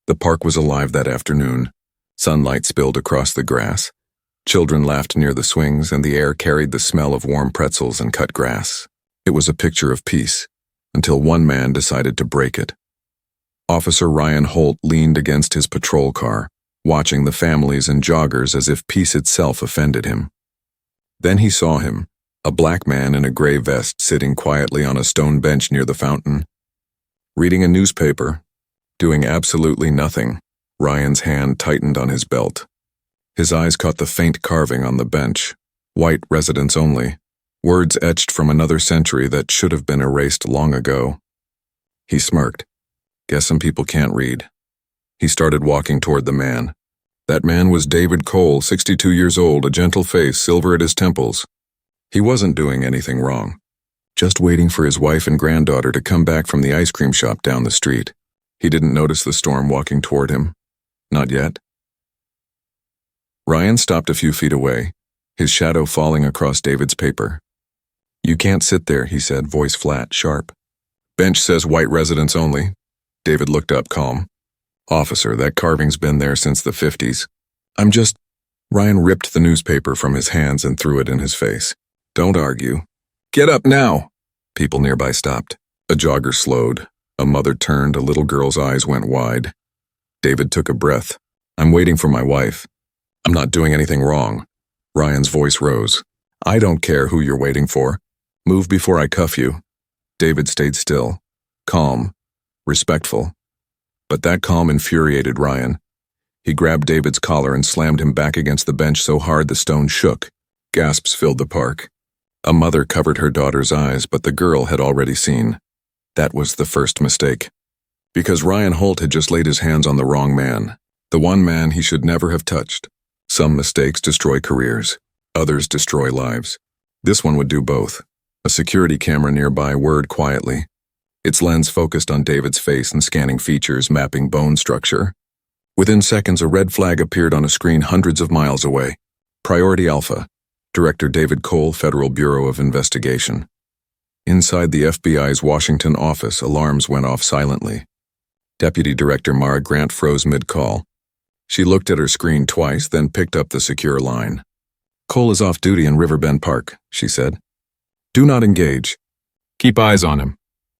The park was alive that afternoon. Sunlight spilled across the grass. Children laughed near the swings, and the air carried the smell of warm pretzels and cut grass. It was a picture of peace, until one man decided to break it. Officer Ryan Holt leaned against his patrol car, watching the families and joggers as if peace itself offended him. Then he saw him, a black man in a gray vest sitting quietly on a stone bench near the fountain. Reading a newspaper, doing absolutely nothing, Ryan's hand tightened on his belt. His eyes caught the faint carving on the bench. White residents only. Words etched from another century that should have been erased long ago. He smirked. Guess some people can't read. He started walking toward the man. That man was David Cole, 62 years old, a gentle face, silver at his temples. He wasn't doing anything wrong. Just waiting for his wife and granddaughter to come back from the ice cream shop down the street. He didn't notice the storm walking toward him. Not yet. Ryan stopped a few feet away, his shadow falling across David's paper. You can't sit there, he said, voice flat, sharp. Bench says white residents only. David looked up, calm. Officer, that carving's been there since the 50s. Ryan ripped the newspaper from his hands and threw it in his face. Don't argue. Get up now! People nearby stopped. A jogger slowed. A mother turned, a little girl's eyes went wide. David took a breath. I'm waiting for my wife. I'm not doing anything wrong. Ryan's voice rose. I don't care who you're waiting for. Move before I cuff you. David stayed still, calm, respectful. But that calm infuriated Ryan. He grabbed David's collar and slammed him back against the bench so hard the stone shook. Gasps filled the park. A mother covered her daughter's eyes, but the girl had already seen. That was the first mistake. Because Ryan Holt had just laid his hands on the wrong man, the one man he should never have touched. Some mistakes destroy careers, others destroy lives. This one would do both. A security camera nearby whirred quietly. Its lens focused on David's face and scanning features, mapping bone structure. Within seconds, a red flag appeared on a screen hundreds of miles away. Priority Alpha, Director David Cole, Federal Bureau of Investigation. Inside the FBI's Washington office, alarms went off silently. Deputy Director Mara Grant froze mid-call. She looked at her screen twice, then picked up the secure line. Cole is off duty in Riverbend Park, she said. Do not engage. Keep eyes on him.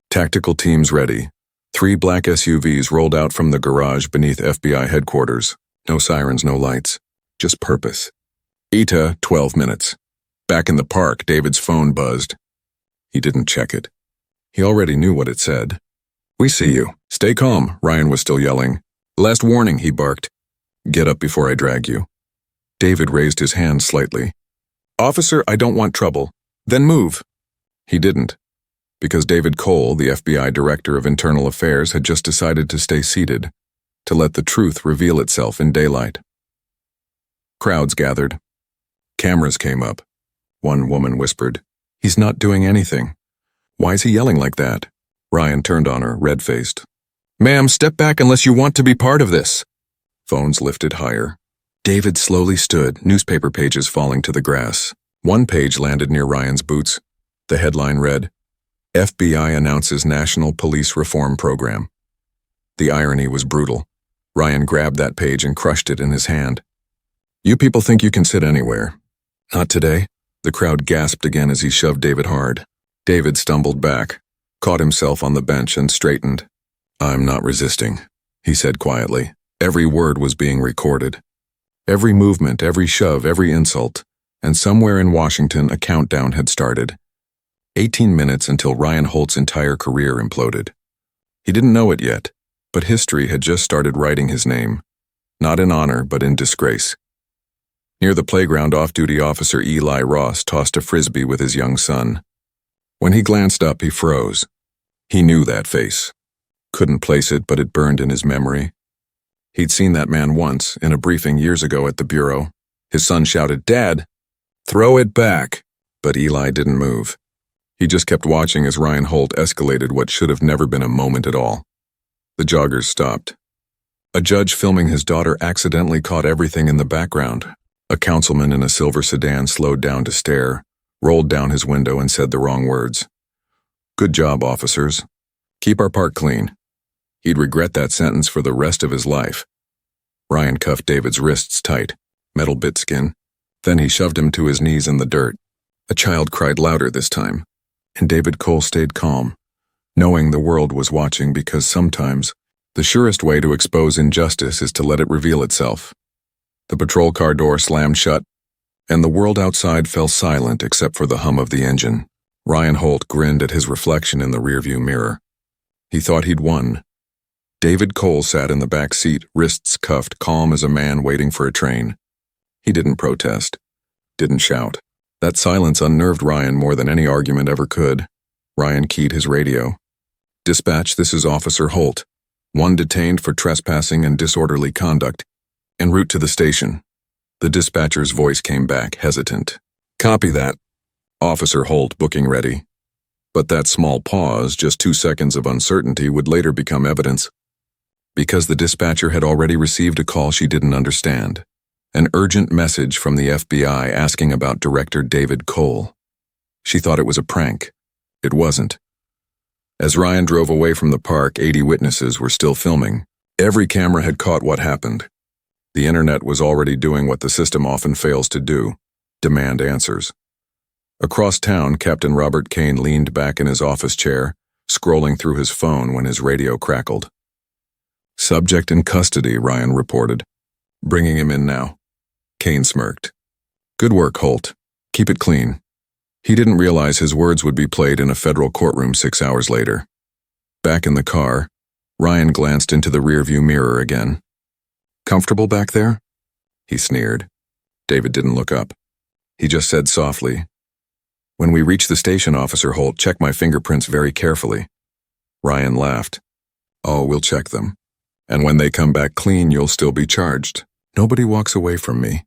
Tactical teams ready. 3 black SUVs rolled out from the garage beneath FBI headquarters. No sirens, no lights. Just purpose. ETA, 12 minutes. Back in the park, David's phone buzzed. He didn't check it. He already knew what it said. We see you. Stay calm, Ryan was still yelling. Last warning, he barked. Get up before I drag you. David raised his hand slightly. Officer, I don't want trouble. Then move. He didn't. Because David Cole, the FBI Director of Internal Affairs, had just decided to stay seated, to let the truth reveal itself in daylight. Crowds gathered. Cameras came up. One woman whispered, He's not doing anything. Why is he yelling like that? Ryan turned on her, red-faced. Ma'am, step back unless you want to be part of this. Phones lifted higher. David slowly stood, newspaper pages falling to the grass. One page landed near Ryan's boots. The headline read, FBI announces National Police Reform Program. The irony was brutal. Ryan grabbed that page and crushed it in his hand. You people think you can sit anywhere. Not today. The crowd gasped again as he shoved David hard. David stumbled back, caught himself on the bench and straightened. I'm not resisting, he said quietly. Every word was being recorded. Every movement, every shove, every insult. And somewhere in Washington, a countdown had started. 18 minutes until Ryan Holt's entire career imploded. He didn't know it yet, but history had just started writing his name. Not in honor, but in disgrace. Near the playground, off-duty officer Eli Ross tossed a frisbee with his young son. When he glanced up, he froze. He knew that face. Couldn't place it, but it burned in his memory. He'd seen that man once, in a briefing years ago at the Bureau. His son shouted, Dad, throw it back. But Eli didn't move. He just kept watching as Ryan Holt escalated what should have never been a moment at all. The joggers stopped. A judge filming his daughter accidentally caught everything in the background. A councilman in a silver sedan slowed down to stare, rolled down his window and said the wrong words. Good job, officers. Keep our park clean. He'd regret that sentence for the rest of his life. Ryan cuffed David's wrists tight, metal bit skin. Then he shoved him to his knees in the dirt. A child cried louder this time, and David Cole stayed calm, knowing the world was watching because sometimes the surest way to expose injustice is to let it reveal itself. The patrol car door slammed shut, and the world outside fell silent except for the hum of the engine. Ryan Holt grinned at his reflection in the rearview mirror. He thought he'd won. David Cole sat in the back seat, wrists cuffed, calm as a man waiting for a train. He didn't protest, didn't shout. That silence unnerved Ryan more than any argument ever could. Ryan keyed his radio. "Dispatch, this is Officer Holt. One detained for trespassing and disorderly conduct. En route to the station." The dispatcher's voice came back, hesitant. "Copy that." Officer Holt, booking ready. But that small pause, just 2 seconds of uncertainty, would later become evidence. Because the dispatcher had already received a call she didn't understand. An urgent message from the FBI asking about Director David Cole. She thought it was a prank. It wasn't. As Ryan drove away from the park, 80 witnesses were still filming. Every camera had caught what happened. The internet was already doing what the system often fails to do: demand answers. Across town, Captain Robert Kane leaned back in his office chair, scrolling through his phone when his radio crackled. "Subject in custody," Ryan reported. "Bringing him in now." Kane smirked. "Good work, Holt. Keep it clean." He didn't realize his words would be played in a federal courtroom 6 hours later. Back in the car, Ryan glanced into the rearview mirror again. "Comfortable back there?" He sneered. David didn't look up. He just said softly, "When we reach the station, Officer Holt, check my fingerprints very carefully." Ryan laughed. "Oh, we'll check them. And when they come back clean, you'll still be charged. Nobody walks away from me."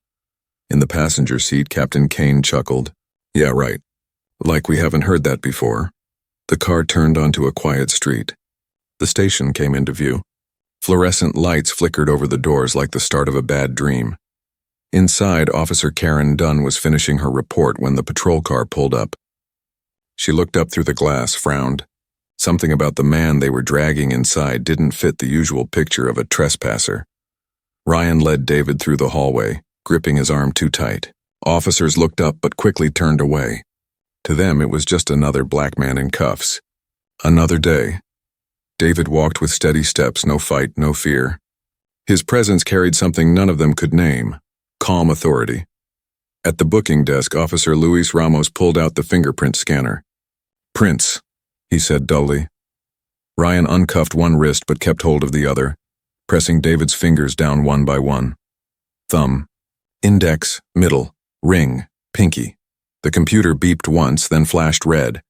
In the passenger seat, Captain Kane chuckled. "Yeah, right. Like we haven't heard that before." The car turned onto a quiet street. The station came into view. Fluorescent lights flickered over the doors like the start of a bad dream. Inside, Officer Karen Dunn was finishing her report when the patrol car pulled up. She looked up through the glass, frowned. Something about the man they were dragging inside didn't fit the usual picture of a trespasser. Ryan led David through the hallway, gripping his arm too tight. Officers looked up but quickly turned away. To them, it was just another black man in cuffs. Another day. David walked with steady steps, no fight, no fear. His presence carried something none of them could name: calm authority. At the booking desk, Officer Luis Ramos pulled out the fingerprint scanner. "Prints," he said dully. Ryan uncuffed one wrist but kept hold of the other, pressing David's fingers down one by one. Thumb, index, middle, ring, pinky. The computer beeped once, then flashed red.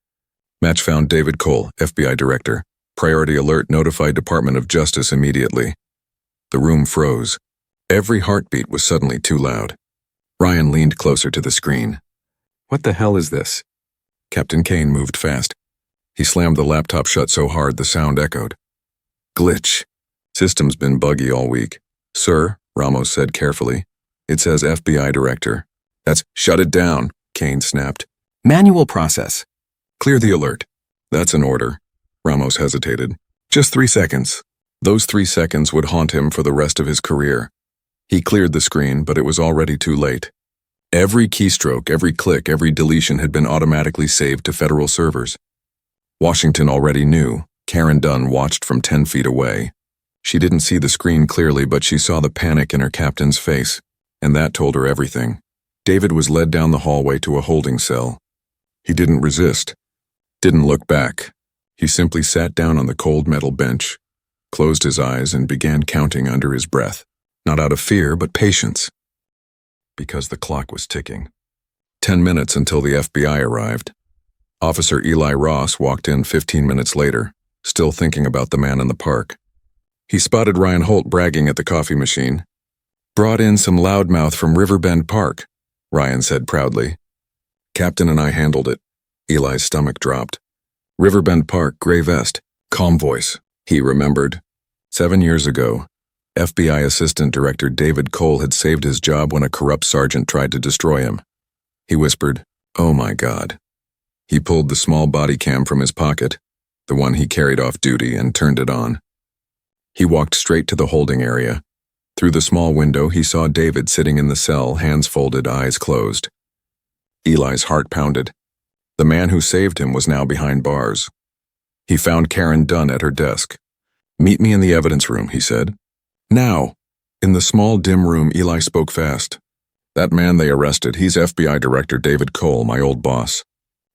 Match found David Cole, FBI Director. Priority alert, notify Department of Justice immediately. The room froze. Every heartbeat was suddenly too loud. Ryan leaned closer to the screen. "What the hell is this?" Captain Kane moved fast. He slammed the laptop shut so hard the sound echoed. "Glitch. System's been buggy all week." "Sir," Ramos said carefully, "it says FBI Director." "That's shut it down," Kane snapped. "Manual process. Clear the alert." "That's an order." Ramos hesitated. "Just 3 seconds." Those 3 seconds would haunt him for the rest of his career. He cleared the screen, but it was already too late. Every keystroke, every click, every deletion had been automatically saved to federal servers. Washington already knew. Karen Dunn watched from 10 feet away. She didn't see the screen clearly, but she saw the panic in her captain's face, and that told her everything. David was led down the hallway to a holding cell. He didn't resist, didn't look back. He simply sat down on the cold metal bench, closed his eyes, and began counting under his breath, not out of fear, but patience. Because the clock was ticking. 10 minutes until the FBI arrived. Officer Eli Ross walked in 15 minutes later, still thinking about the man in the park. He spotted Ryan Holt bragging at the coffee machine. "Brought in some loudmouth from Riverbend Park," Ryan said proudly. "Captain and I handled it." Eli's stomach dropped. "Riverbend Park, gray vest, calm voice." He remembered. 7 years ago, FBI Assistant Director David Cole had saved his job when a corrupt sergeant tried to destroy him. He whispered, "Oh my God." He pulled the small body cam from his pocket, the one he carried off duty, and turned it on. He walked straight to the holding area. Through the small window, he saw David sitting in the cell, hands folded, eyes closed. Eli's heart pounded. The man who saved him was now behind bars. He found Karen Dunn at her desk. "Meet me in the evidence room," he said. "Now." In the small, dim room, Eli spoke fast. "That man they arrested, he's FBI Director David Cole, my old boss.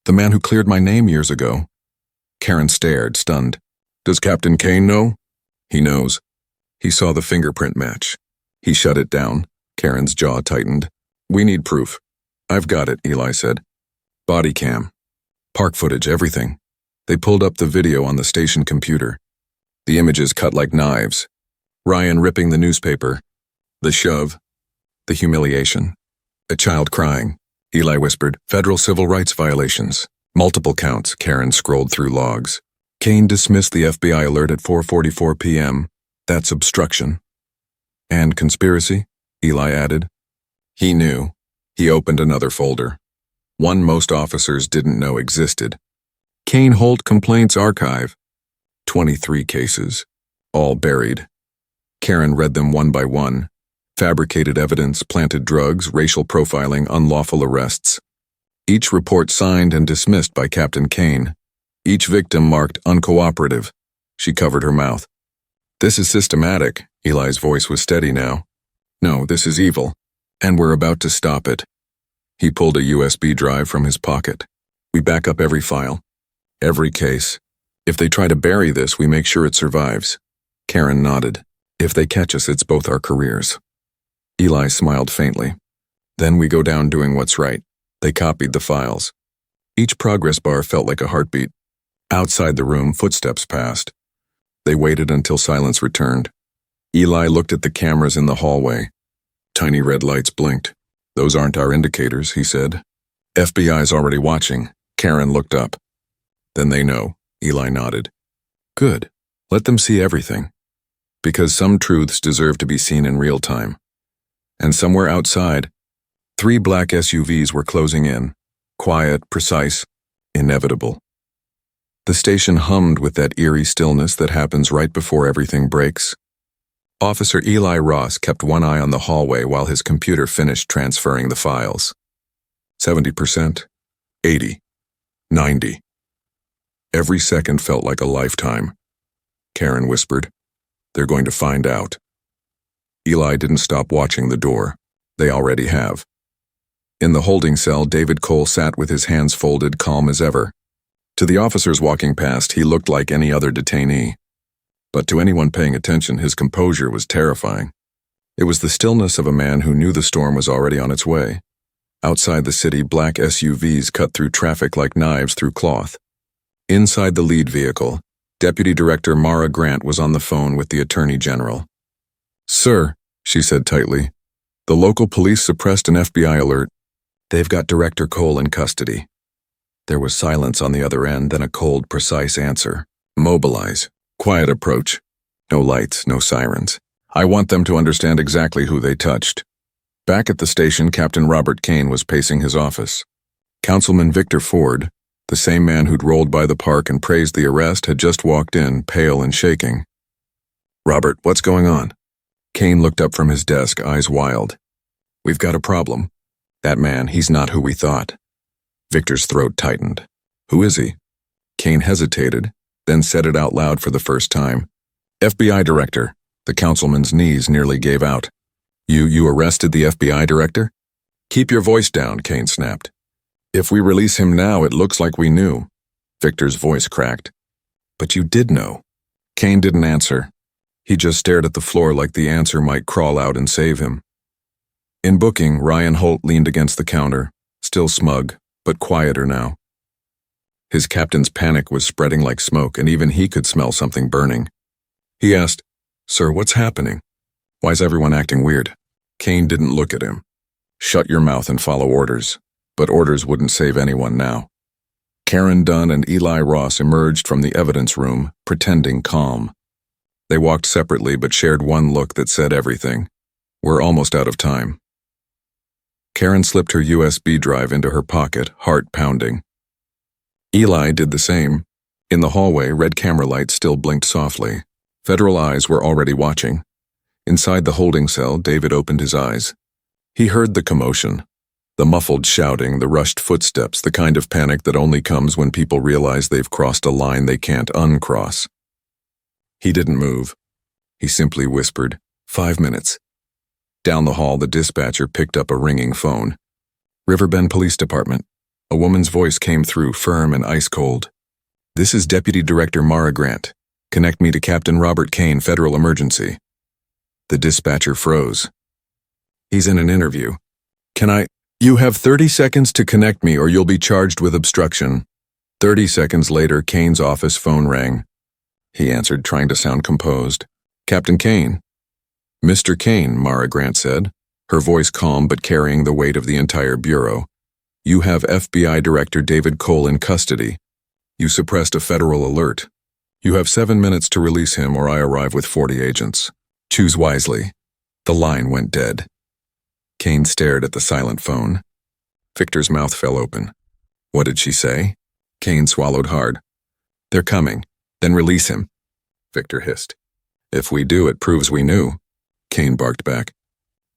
The man who cleared my name years ago." Karen stared, stunned. "Does Captain Kane know?" "He knows." He saw the fingerprint match. He shut it down. Karen's jaw tightened. "We need proof." "I've got it," Eli said. "Body cam. Park footage, everything." They pulled up the video on the station computer. The images cut like knives. Ryan ripping the newspaper. The shove. The humiliation. A child crying. Eli whispered, "Federal civil rights violations. Multiple counts." Karen scrolled through logs. Kane dismissed the FBI alert at 4:44 p.m. "That's obstruction." "And conspiracy?" Eli added. He knew. He opened another folder. One most officers didn't know existed. Kane Holt Complaints Archive. 23 cases. All buried. Karen read them one by one. Fabricated evidence, planted drugs, racial profiling, unlawful arrests. Each report signed and dismissed by Captain Kane. Each victim marked uncooperative. She covered her mouth. "This is systematic." Eli's voice was steady now. "No, this is evil. And we're about to stop it." He pulled a USB drive from his pocket. "We back up every file. Every case. If they try to bury this, we make sure it survives." Karen nodded. "If they catch us, it's both our careers." Eli smiled faintly. "Then we go down doing what's right." They copied the files. Each progress bar felt like a heartbeat. Outside the room, footsteps passed. They waited until silence returned. Eli looked at the cameras in the hallway. Tiny red lights blinked. "Those aren't our indicators," he said. "FBI's already watching." Karen looked up. "Then they know." Eli nodded. "Good. Let them see everything. Because some truths deserve to be seen in real time." And somewhere outside, 3 black SUVs were closing in. Quiet, precise, inevitable. The station hummed with that eerie stillness that happens right before everything breaks. Officer Eli Ross kept one eye on the hallway while his computer finished transferring the files. 70%, 80, 90. Every second felt like a lifetime. Karen whispered, "They're going to find out." Eli didn't stop watching the door. They already have. In the holding cell, David Cole sat with his hands folded, calm as ever. To the officers walking past, he looked like any other detainee. But to anyone paying attention, his composure was terrifying. It was the stillness of a man who knew the storm was already on its way. Outside the city, black SUVs cut through traffic like knives through cloth. Inside the lead vehicle, Deputy Director Mara Grant was on the phone with the Attorney General. "Sir," she said tightly, "the local police suppressed an FBI alert. They've got Director Cole in custody." There was silence on the other end, then a cold, precise answer. "Mobilize. Quiet approach. No lights, no sirens. I want them to understand exactly who they touched." Back at the station, Captain Robert Kane was pacing his office. Councilman Victor Ford, the same man who'd rolled by the park and praised the arrest, had just walked in, pale and shaking. "Robert, what's going on?" Kane looked up from his desk, eyes wild. "We've got a problem. That man, he's not who we thought." Victor's throat tightened. "Who is he?" Kane hesitated, then said it out loud for the first time. "FBI Director." The councilman's knees nearly gave out. You arrested the FBI Director?" "Keep your voice down," Kane snapped. "If we release him now, it looks like we knew." Victor's voice cracked. "But you did know." Kane didn't answer. He just stared at the floor like the answer might crawl out and save him. In booking, Ryan Holt leaned against the counter, still smug, but quieter now. His captain's panic was spreading like smoke, and even he could smell something burning. He asked, "Sir, what's happening? Why's everyone acting weird?" Kane didn't look at him. "Shut your mouth and follow orders." But orders wouldn't save anyone now. Karen Dunn and Eli Ross emerged from the evidence room, pretending calm. They walked separately but shared one look that said everything. "We're almost out of time." Karen slipped her USB drive into her pocket, heart pounding. Eli did the same. In the hallway, red camera lights still blinked softly. Federal eyes were already watching. Inside the holding cell, David opened his eyes. He heard the commotion. The muffled shouting, the rushed footsteps, the kind of panic that only comes when people realize they've crossed a line they can't uncross. He didn't move. He simply whispered, 5 minutes. Down the hall, the dispatcher picked up a ringing phone. Riverbend Police Department. A woman's voice came through, firm and ice-cold. This is Deputy Director Mara Grant. Connect me to Captain Robert Kane, Federal Emergency. The dispatcher froze. He's in an interview. You have 30 seconds to connect me or you'll be charged with obstruction. 30 seconds later, Kane's office phone rang. He answered, trying to sound composed. Captain Kane. Mr. Kane, Mara Grant said, her voice calm but carrying the weight of the entire bureau. You have FBI Director David Cole in custody. You suppressed a federal alert. You have 7 minutes to release him or I arrive with 40 agents. Choose wisely. The line went dead. Kane stared at the silent phone. Victor's mouth fell open. What did she say? Kane swallowed hard. They're coming. Then release him. Victor hissed. If we do, it proves we knew. Kane barked back.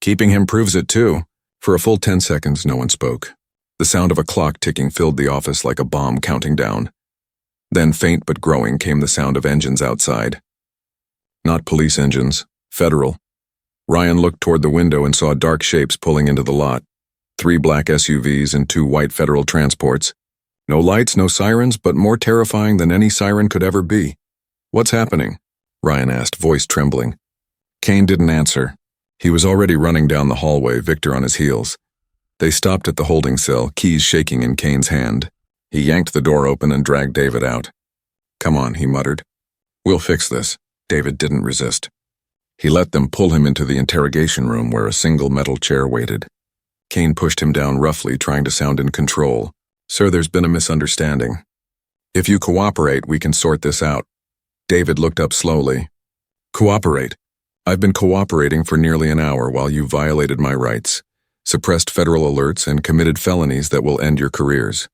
Keeping him proves it too. For a full 10 seconds, no one spoke. The sound of a clock ticking filled the office like a bomb counting down. Then, faint but growing, came the sound of engines outside. Not police engines, federal. Ryan looked toward the window and saw dark shapes pulling into the lot. 3 black SUVs and 2 white federal transports. No lights, no sirens, but more terrifying than any siren could ever be. What's happening? Ryan asked, voice trembling. Kane didn't answer. He was already running down the hallway, Victor on his heels. They stopped at the holding cell, keys shaking in Kane's hand. He yanked the door open and dragged David out. Come on, he muttered. We'll fix this. David didn't resist. He let them pull him into the interrogation room where a single metal chair waited. Kane pushed him down roughly, trying to sound in control. Sir, there's been a misunderstanding. If you cooperate, we can sort this out. David looked up slowly. Cooperate? I've been cooperating for nearly an hour while you violated my rights, suppressed federal alerts, and committed felonies that will end your careers.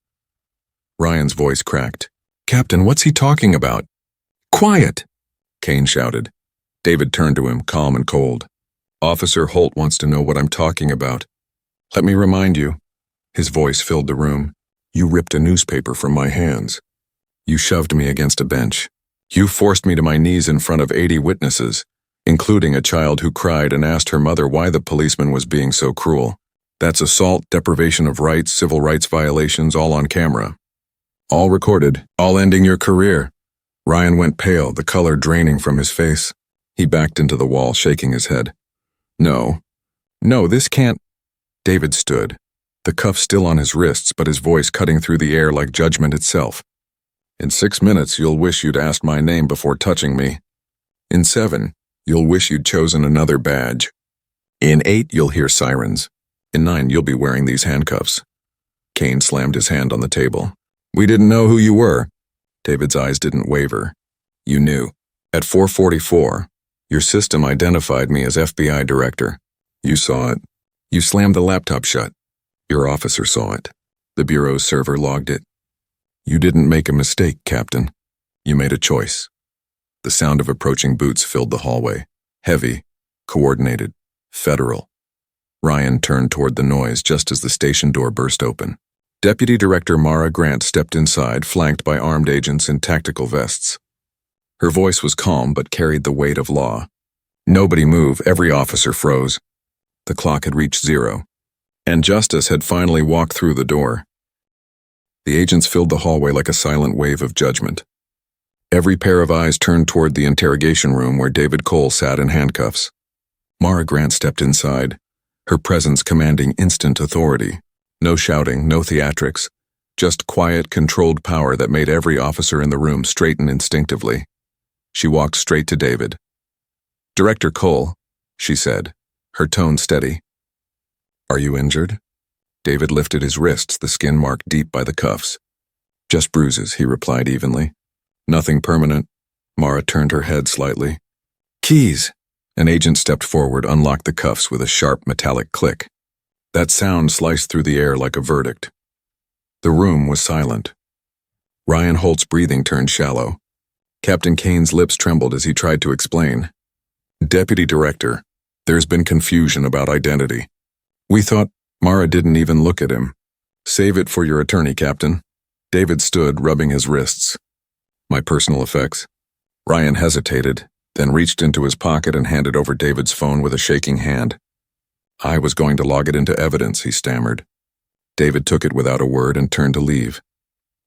Ryan's voice cracked. Captain, what's he talking about? Quiet! Kane shouted. David turned to him, calm and cold. Officer Holt wants to know what I'm talking about. Let me remind you. His voice filled the room. You ripped a newspaper from my hands. You shoved me against a bench. You forced me to my knees in front of 80 witnesses, including a child who cried and asked her mother why the policeman was being so cruel. That's assault, deprivation of rights, civil rights violations, all on camera. All recorded, all ending your career. Ryan went pale, the color draining from his face. He backed into the wall, shaking his head. No, this can't. David stood, the cuffs still on his wrists, but his voice cutting through the air like judgment itself. In 6 minutes, you'll wish you'd asked my name before touching me. In 7, you'll wish you'd chosen another badge. In 8, you'll hear sirens. In 9, you'll be wearing these handcuffs. Kane slammed his hand on the table. We didn't know who you were. David's eyes didn't waver. You knew. At 4:44, your system identified me as FBI Director. You saw it. You slammed the laptop shut. Your officer saw it. The Bureau's server logged it. You didn't make a mistake, Captain. You made a choice. The sound of approaching boots filled the hallway. Heavy, coordinated, federal. Ryan turned toward the noise just as the station door burst open. Deputy Director Mara Grant stepped inside, flanked by armed agents in tactical vests. Her voice was calm but carried the weight of law. Nobody move, every officer froze. The clock had reached 0, and justice had finally walked through the door. The agents filled the hallway like a silent wave of judgment. Every pair of eyes turned toward the interrogation room where David Cole sat in handcuffs. Mara Grant stepped inside, her presence commanding instant authority. No shouting, no theatrics, just quiet, controlled power that made every officer in the room straighten instinctively. She walked straight to David. Director Cole, she said, her tone steady. Are you injured? David lifted his wrists, the skin marked deep by the cuffs. Just bruises, he replied evenly. Nothing permanent. Mara turned her head slightly. Keys! An agent stepped forward, unlocked the cuffs with a sharp metallic click. That sound sliced through the air like a verdict. The room was silent. Ryan Holt's breathing turned shallow. Captain Kane's lips trembled as he tried to explain. Deputy Director, there's been confusion about identity. We thought Mara didn't even look at him. Save it for your attorney, Captain. David stood, rubbing his wrists. My personal effects. Ryan hesitated, then reached into his pocket and handed over David's phone with a shaking hand. I was going to log it into evidence, he stammered. David took it without a word and turned to leave.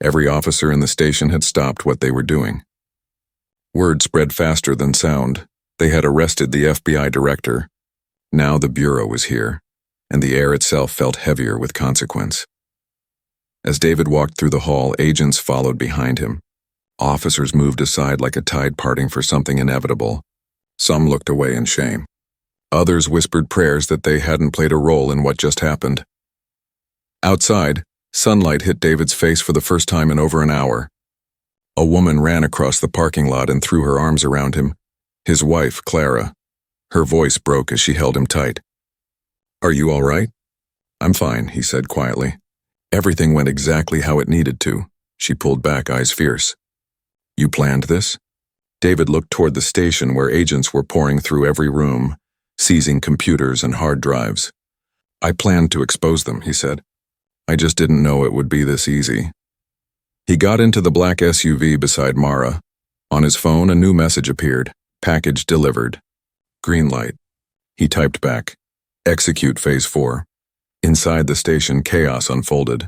Every officer in the station had stopped what they were doing. Word spread faster than sound. They had arrested the FBI director. Now the Bureau was here, and the air itself felt heavier with consequence. As David walked through the hall, agents followed behind him. Officers moved aside like a tide parting for something inevitable. Some looked away in shame. Others whispered prayers that they hadn't played a role in what just happened. Outside, sunlight hit David's face for the first time in over an hour. A woman ran across the parking lot and threw her arms around him. His wife, Clara. Her voice broke as she held him tight. Are you all right? I'm fine, he said quietly. Everything went exactly how it needed to. She pulled back, eyes fierce. You planned this? David looked toward the station where agents were pouring through every room, seizing computers and hard drives. I planned to expose them, he said. I just didn't know it would be this easy. He got into the black SUV beside Mara. On his phone, a new message appeared. Package delivered. Green light. He typed back. Execute Phase 4. Inside the station, chaos unfolded.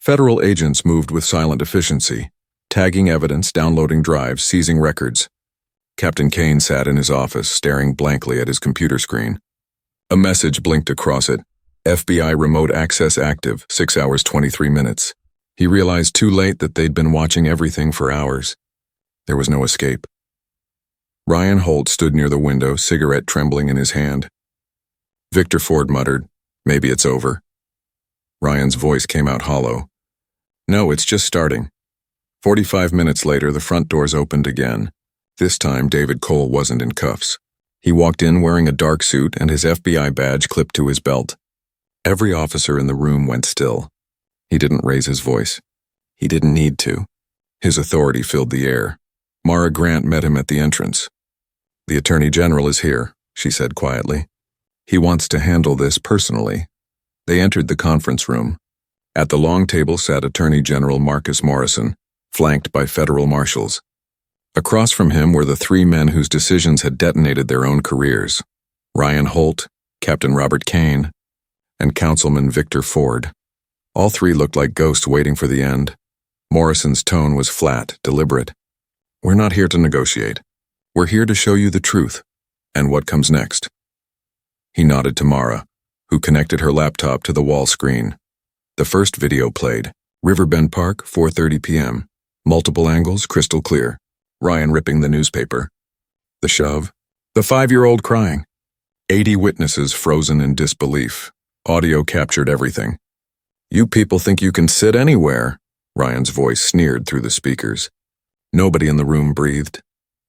Federal agents moved with silent efficiency, tagging evidence, downloading drives, seizing records. Captain Kane sat in his office, staring blankly at his computer screen. A message blinked across it. FBI remote access active, 6 hours 23 minutes. He realized too late that they'd been watching everything for hours. There was no escape. Ryan Holt stood near the window, cigarette trembling in his hand. Victor Ford muttered, Maybe it's over. Ryan's voice came out hollow. No, it's just starting. 45 minutes later, the front doors opened again. This time, David Cole wasn't in cuffs. He walked in wearing a dark suit and his FBI badge clipped to his belt. Every officer in the room went still. He didn't raise his voice. He didn't need to. His authority filled the air. Mara Grant met him at the entrance. The Attorney General is here, she said quietly. He wants to handle this personally. They entered the conference room. At the long table sat Attorney General Marcus Morrison, flanked by federal marshals. Across from him were the three men whose decisions had detonated their own careers: Ryan Holt, Captain Robert Kane, and Councilman Victor Ford. All three looked like ghosts waiting for the end. Morrison's tone was flat, deliberate. We're not here to negotiate. We're here to show you the truth, and what comes next. He nodded to Mara, who connected her laptop to the wall screen. The first video played. Riverbend Park, 4:30 p.m. Multiple angles, crystal clear. Ryan ripping the newspaper. The shove. The 5-year-old crying. 80 witnesses frozen in disbelief. Audio captured everything. You people think you can sit anywhere, Ryan's voice sneered through the speakers. Nobody in the room breathed.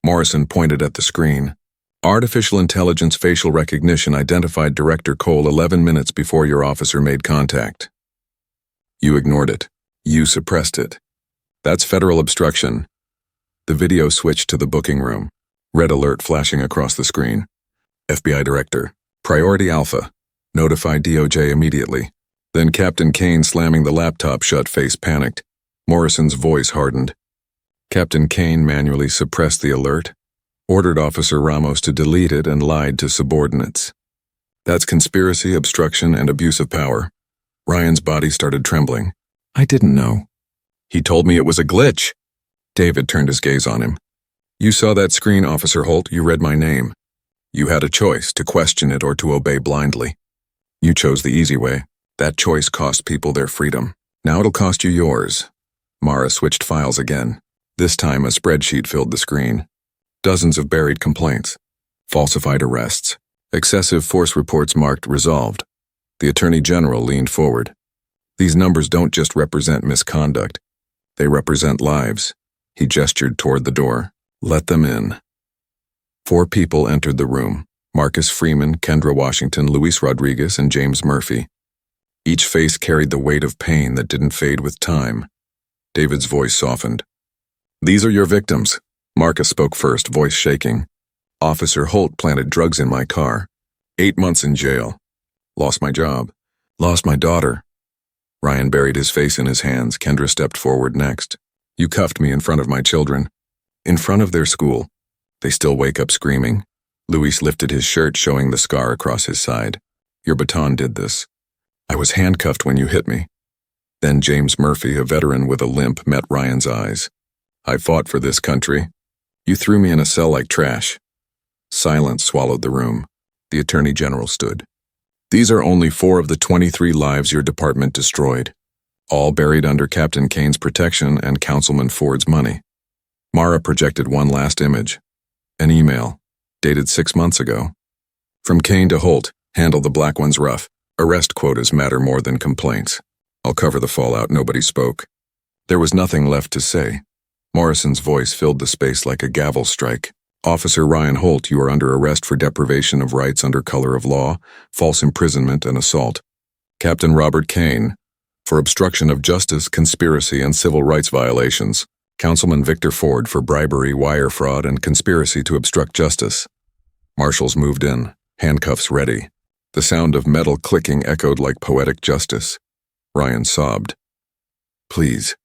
Morrison pointed at the screen. Artificial intelligence facial recognition identified Director Cole 11 minutes before your officer made contact. You ignored it. You suppressed it. That's federal obstruction. The video switched to the booking room. Red alert flashing across the screen. FBI Director. Priority Alpha. Notify DOJ immediately. Then Captain Kane slamming the laptop shut, face panicked. Morrison's voice hardened. Captain Kane manually suppressed the alert, ordered Officer Ramos to delete it, and lied to subordinates. That's conspiracy, obstruction, and abuse of power. Ryan's body started trembling. I didn't know. He told me it was a glitch. David turned his gaze on him. You saw that screen, Officer Holt. You read my name. You had a choice, to question it or to obey blindly. You chose the easy way. That choice cost people their freedom. Now it'll cost you yours. Mara switched files again. This time a spreadsheet filled the screen. Dozens of buried complaints. Falsified arrests. Excessive force reports marked resolved. The Attorney General leaned forward. These numbers don't just represent misconduct. They represent lives. He gestured toward the door. Let them in. 4 people entered the room. Marcus Freeman, Kendra Washington, Luis Rodriguez, and James Murphy. Each face carried the weight of pain that didn't fade with time. David's voice softened. These are your victims. Marcus spoke first, voice shaking. Officer Holt planted drugs in my car. 8 months in jail. Lost my job. Lost my daughter. Ryan buried his face in his hands. Kendra stepped forward next. You cuffed me in front of my children. In front of their school. They still wake up screaming. Luis lifted his shirt, showing the scar across his side. Your baton did this. I was handcuffed when you hit me. Then James Murphy, a veteran with a limp, met Ryan's eyes. I fought for this country. You threw me in a cell like trash. Silence swallowed the room. The Attorney General stood. These are only 4 of the 23 lives your department destroyed, all buried under Captain Kane's protection and Councilman Ford's money. Mara projected one last image. An email, dated 6 months ago. From Kane to Holt, handle the black ones rough. Arrest quotas matter more than complaints. I'll cover the fallout. Nobody spoke. There was nothing left to say. Morrison's voice filled the space like a gavel strike. Officer Ryan Holt, you are under arrest for deprivation of rights under color of law, false imprisonment, and assault. Captain Robert Kane, for obstruction of justice, conspiracy, and civil rights violations. Councilman Victor Ford for bribery, wire fraud, and conspiracy to obstruct justice. Marshals moved in, handcuffs ready. The sound of metal clicking echoed like poetic justice. Ryan sobbed. Please.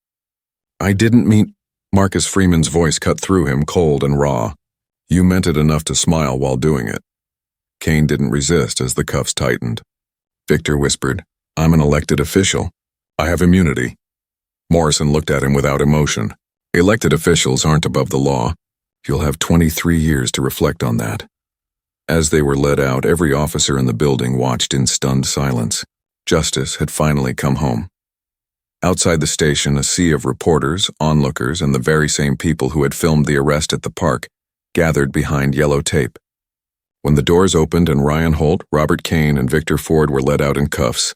I didn't mean... Marcus Freeman's voice cut through him, cold and raw. You meant it enough to smile while doing it. Kane didn't resist as the cuffs tightened. Victor whispered, I'm an elected official. I have immunity. Morrison looked at him without emotion. Elected officials aren't above the law. You'll have 23 years to reflect on that. As they were led out, every officer in the building watched in stunned silence. Justice had finally come home. Outside the station, a sea of reporters, onlookers, and the very same people who had filmed the arrest at the park gathered behind yellow tape. When the doors opened and Ryan Holt, Robert Kane, and Victor Ford were led out in cuffs,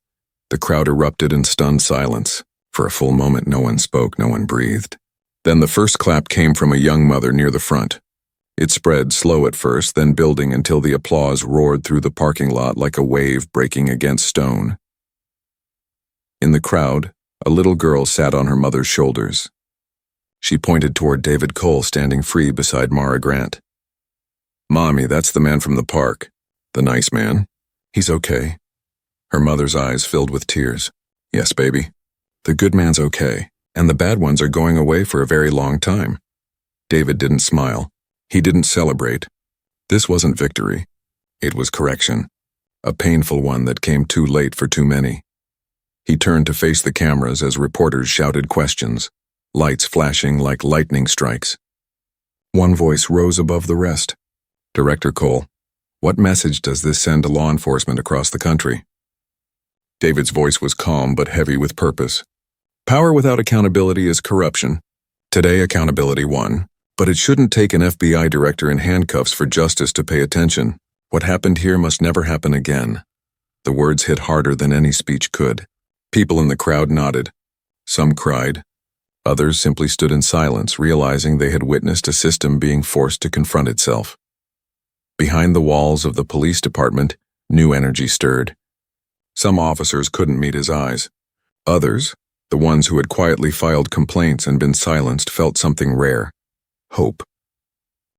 the crowd erupted in stunned silence. For a full moment, no one spoke, no one breathed. Then the first clap came from a young mother near the front. It spread, slow at first, then building until the applause roared through the parking lot like a wave breaking against stone. In the crowd, a little girl sat on her mother's shoulders. She pointed toward David Cole standing free beside Mara Grant. Mommy, that's the man from the park. The nice man. He's okay. Her mother's eyes filled with tears. Yes, baby. The good man's okay, and the bad ones are going away for a very long time. David didn't smile. He didn't celebrate. This wasn't victory. It was correction. A painful one that came too late for too many. He turned to face the cameras as reporters shouted questions, lights flashing like lightning strikes. One voice rose above the rest. Director Cole, what message does this send to law enforcement across the country? David's voice was calm but heavy with purpose. Power without accountability is corruption. Today accountability won, but it shouldn't take an FBI director in handcuffs for justice to pay attention. What happened here must never happen again. The words hit harder than any speech could. People in the crowd nodded. Some cried. Others simply stood in silence, realizing they had witnessed a system being forced to confront itself. Behind the walls of the police department, new energy stirred. Some officers couldn't meet his eyes. Others, the ones who had quietly filed complaints and been silenced, felt something rare. Hope.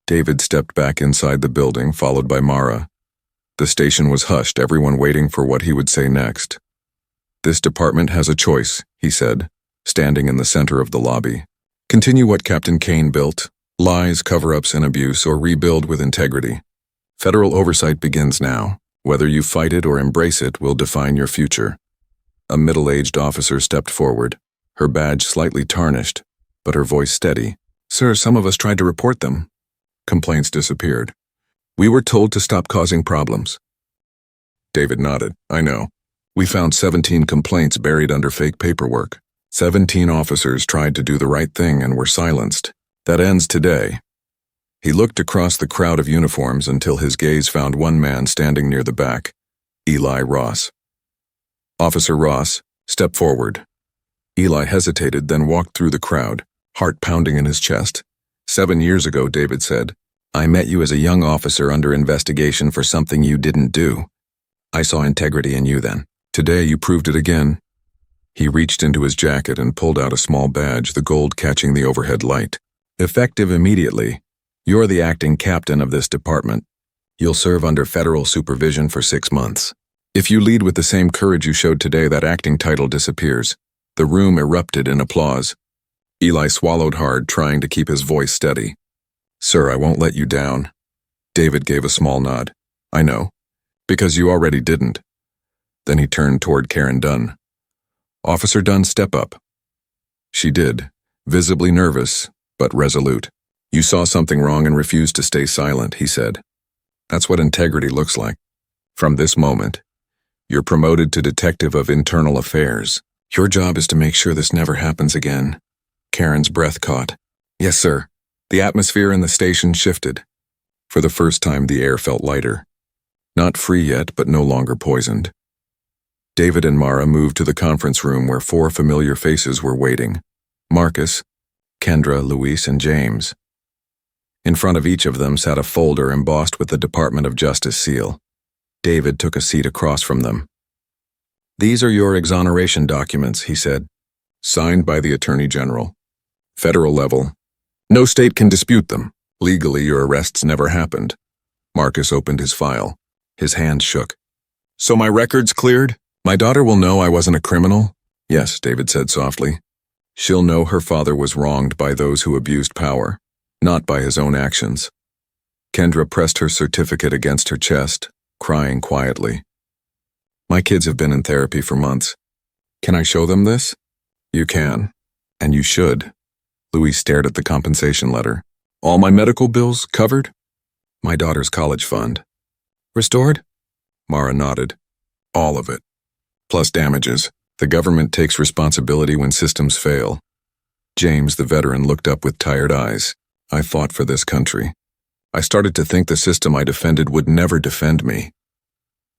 David stepped back inside the building, followed by Mara. The station was hushed, everyone waiting for what he would say next. This department has a choice, he said, standing in the center of the lobby. Continue what Captain Kane built, lies, cover-ups, and abuse, or rebuild with integrity. Federal oversight begins now. Whether you fight it or embrace it will define your future. A middle-aged officer stepped forward, her badge slightly tarnished, but her voice steady. Sir, some of us tried to report them. Complaints disappeared. We were told to stop causing problems. David nodded. I know. We found 17 complaints buried under fake paperwork. 17 officers tried to do the right thing and were silenced. That ends today. He looked across the crowd of uniforms until his gaze found one man standing near the back, Eli Ross. Officer Ross, step forward. Eli hesitated, then walked through the crowd, heart pounding in his chest. 7 years ago, David said, I met you as a young officer under investigation for something you didn't do. I saw integrity in you then. Today you proved it again. He reached into his jacket and pulled out a small badge, the gold catching the overhead light. Effective immediately, You're the acting captain of this department. You'll serve under federal supervision for 6 months. If you lead with the same courage you showed today, that acting title disappears." The room erupted in applause. Eli swallowed hard, trying to keep his voice steady. "Sir, I won't let you down." David gave a small nod. "I know. Because you already didn't." Then he turned toward Karen Dunn. "Officer Dunn, step up." She did, visibly nervous, but resolute. "You saw something wrong and refused to stay silent," he said. "That's what integrity looks like. From this moment, you're promoted to Detective of Internal Affairs. Your job is to make sure this never happens again." Karen's breath caught. "Yes, sir." The atmosphere in the station shifted. For the first time, the air felt lighter. Not free yet, but no longer poisoned. David and Mara moved to the conference room where 4 familiar faces were waiting: Marcus, Kendra, Luis, and James. In front of each of them sat a folder embossed with the Department of Justice seal. David took a seat across from them. "These are your exoneration documents," he said. "Signed by the Attorney General. Federal level. No state can dispute them. Legally, your arrests never happened." Marcus opened his file. His hands shook. "So my record's cleared? My daughter will know I wasn't a criminal?" "Yes," David said softly. "She'll know her father was wronged by those who abused power, not by his own actions." Kendra pressed her certificate against her chest, crying quietly. "My kids have been in therapy for months. Can I show them this?" "You can. And you should." Louis stared at the compensation letter. "All my medical bills covered?" "My daughter's college fund." "Restored?" Mara nodded. "All of it. Plus damages. The government takes responsibility when systems fail." James, the veteran, looked up with tired eyes. "I fought for this country. I started to think the system I defended would never defend me."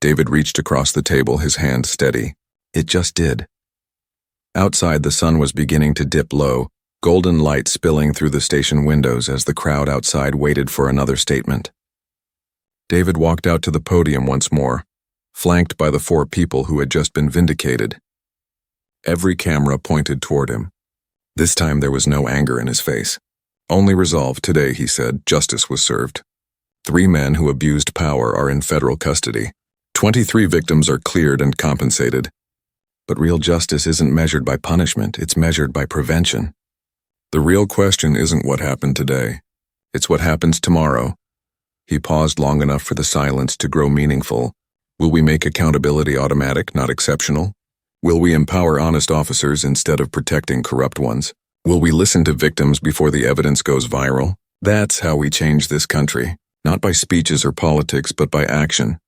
David reached across the table, his hand steady. It just did. Outside, the sun was beginning to dip low, golden light spilling through the station windows as the crowd outside waited for another statement. David walked out to the podium once more, flanked by the 4 people who had just been vindicated. Every camera pointed toward him. This time there was no anger in his face. Only resolve. "Today," he said, "justice was served. 3 men who abused power are in federal custody. 23 victims are cleared and compensated. But real justice isn't measured by punishment, it's measured by prevention. The real question isn't what happened today. It's what happens tomorrow." He paused long enough for the silence to grow meaningful. "Will we make accountability automatic, not exceptional? Will we empower honest officers instead of protecting corrupt ones? Will we listen to victims before the evidence goes viral? That's how we change this country, not by speeches or politics, but by action."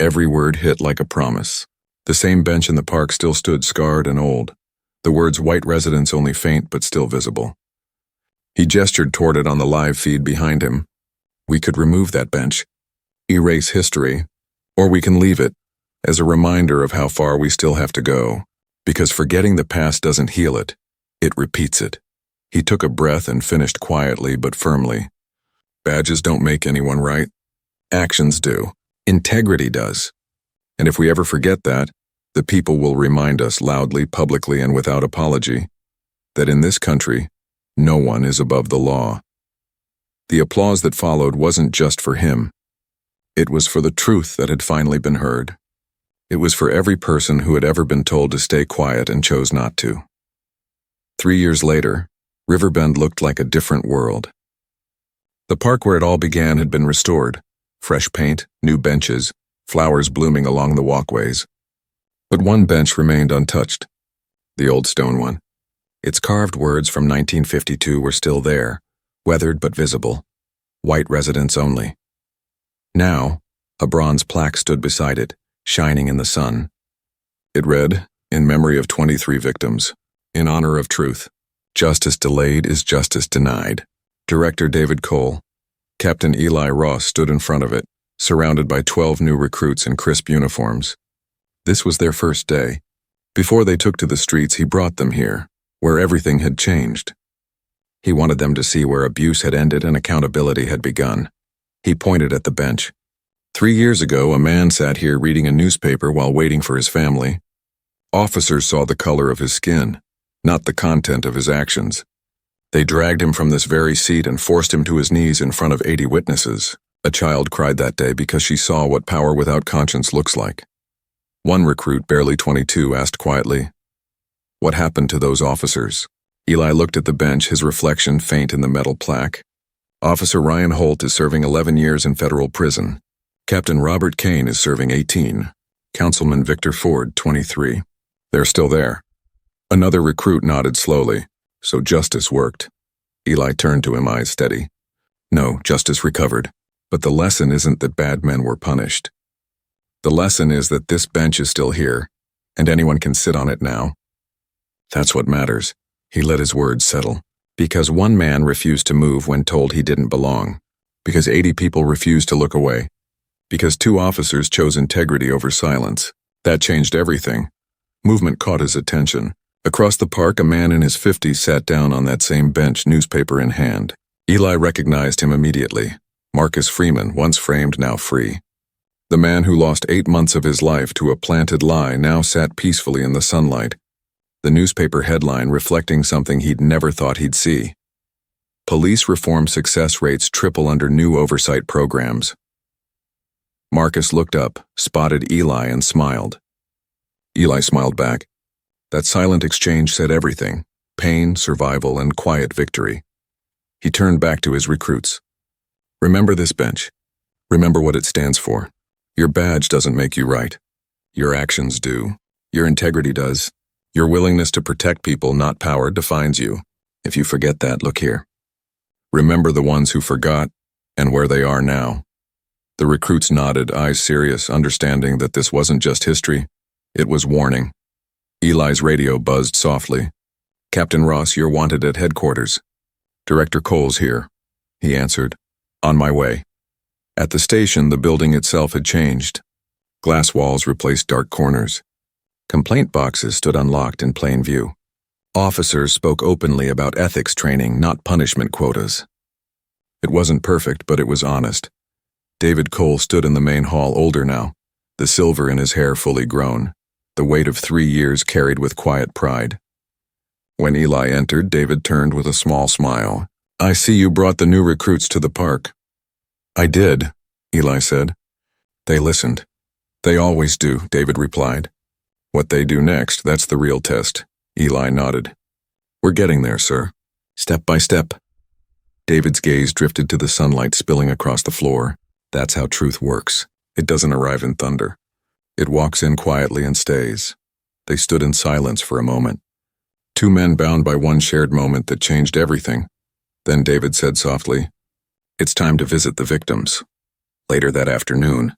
Every word hit like a promise. The same bench in the park still stood scarred and old. The words "white residents" only faint but still visible. He gestured toward it on the live feed behind him. "We could remove that bench, erase history, or we can leave it as a reminder of how far we still have to go. Because forgetting the past doesn't heal it, it repeats it." He took a breath and finished quietly but firmly. "Badges don't make anyone right. Actions do. Integrity does. And if we ever forget that, the people will remind us loudly, publicly, and without apology that in this country, no one is above the law." The applause that followed wasn't just for him. It was for the truth that had finally been heard. It was for every person who had ever been told to stay quiet and chose not to. 3 years later, Riverbend looked like a different world. The park where it all began had been restored. Fresh paint, new benches, flowers blooming along the walkways. But one bench remained untouched. The old stone one. Its carved words from 1952 were still there, weathered but visible. "White residents only." Now, a bronze plaque stood beside it, shining in the sun. It read, "In memory of 23 victims. In honor of truth. Justice delayed is justice denied." Director David Cole. Captain Eli Ross stood in front of it, surrounded by 12 new recruits in crisp uniforms. This was their first day. Before they took to the streets, he brought them here, where everything had changed. He wanted them to see where abuse had ended and accountability had begun. He pointed at the bench. 3 years ago, a man sat here reading a newspaper while waiting for his family. Officers saw the color of his skin, not the content of his actions. They dragged him from this very seat and forced him to his knees in front of 80 witnesses. A child cried that day because she saw what power without conscience looks like. One recruit, barely 22, asked quietly, "What happened to those officers?" Eli looked at the bench, his reflection faint in the metal plaque. "Officer Ryan Holt is serving 11 years in federal prison. Captain Robert Kane is serving 18. Councilman Victor Ford, 23. They're still there." Another recruit nodded slowly. "So justice worked." Eli turned to him, eyes steady. "No, justice recovered. But the lesson isn't that bad men were punished. The lesson is that this bench is still here, and anyone can sit on it now. That's what matters." He let his words settle. Because one man refused to move when told he didn't belong. Because 80 people refused to look away. Because 2 officers chose integrity over silence. That changed everything. Movement caught his attention. Across the park, a man in his 50s sat down on that same bench, newspaper in hand. Eli recognized him immediately. Marcus Freeman, once framed, now free. The man who lost 8 months of his life to a planted lie now sat peacefully in the sunlight. The newspaper headline reflecting something he'd never thought he'd see. Police reform success rates triple under new oversight programs. Marcus looked up, spotted Eli, and smiled. Eli smiled back. That silent exchange said everything: pain, survival, and quiet victory. He turned back to his recruits. "Remember this bench. Remember what it stands for. Your badge doesn't make you right. Your actions do. Your integrity does. Your willingness to protect people, not power, defines you. If you forget that, look here. Remember the ones who forgot and where they are now." The recruits nodded, eyes serious, understanding that this wasn't just history, it was warning. Eli's radio buzzed softly. "Captain Ross, you're wanted at headquarters." "Director Cole's here," he answered. "On my way." At the station, the building itself had changed. Glass walls replaced dark corners. Complaint boxes stood unlocked in plain view. Officers spoke openly about ethics training, not punishment quotas. It wasn't perfect, but it was honest. David Cole stood in the main hall, older now, the silver in his hair fully grown, the weight of 3 years carried with quiet pride. When Eli entered, David turned with a small smile. "I see you brought the new recruits to the park." "I did," Eli said. "They listened." "They always do," David replied. "What they do next, that's the real test." Eli nodded. "We're getting there, sir. Step by step." David's gaze drifted to the sunlight spilling across the floor. That's how truth works. It doesn't arrive in thunder. It walks in quietly and stays. They stood in silence for a moment. 2 men bound by one shared moment that changed everything. Then David said softly, "It's time to visit the victims." Later that afternoon,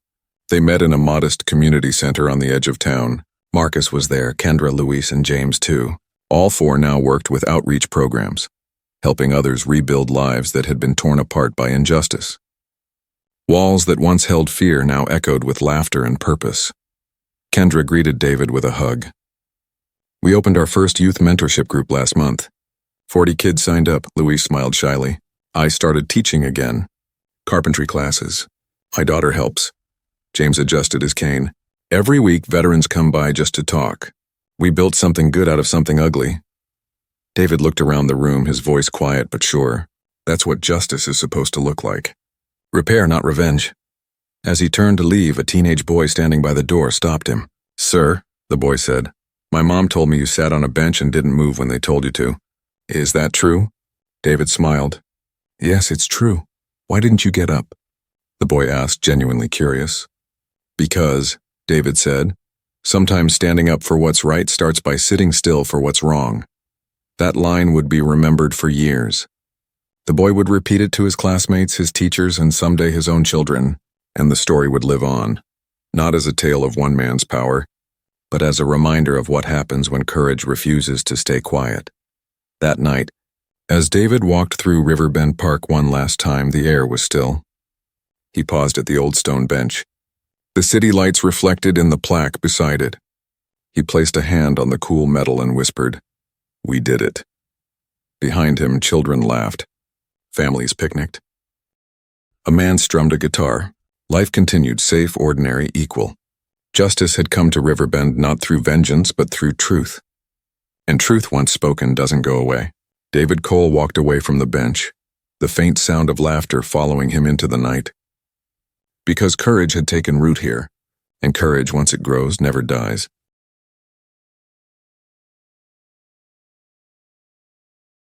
they met in a modest community center on the edge of town. Marcus was there, Kendra, Luis, and James too. All 4 now worked with outreach programs, helping others rebuild lives that had been torn apart by injustice. Walls that once held fear now echoed with laughter and purpose. Kendra greeted David with a hug. "We opened our first youth mentorship group last month. 40 kids signed up," Luis smiled shyly. "I started teaching again. Carpentry classes. My daughter helps." James adjusted his cane. "Every week, veterans come by just to talk. We built something good out of something ugly." David looked around the room, his voice quiet but sure. That's what justice is supposed to look like. Repair, not revenge. As he turned to leave, a teenage boy standing by the door stopped him. "Sir," the boy said, "my mom told me you sat on a bench and didn't move when they told you to. Is that true?" David smiled. "Yes, it's true. Why didn't you get up?" the boy asked, genuinely curious. "Because," David said, "sometimes standing up for what's right starts by sitting still for what's wrong." That line would be remembered for years. The boy would repeat it to his classmates, his teachers, and someday his own children, and the story would live on, not as a tale of one man's power, but as a reminder of what happens when courage refuses to stay quiet. That night, as David walked through Riverbend Park one last time, the air was still. He paused at the old stone bench. The city lights reflected in the plaque beside it. He placed a hand on the cool metal and whispered, "We did it." Behind him, children laughed. Families picnicked. A man strummed a guitar. Life continued, safe, ordinary, equal. Justice had come to Riverbend not through vengeance, but through truth. And truth, once spoken, doesn't go away. David Cole walked away from the bench, the faint sound of laughter following him into the night. Because courage had taken root here, and courage, once it grows, never dies,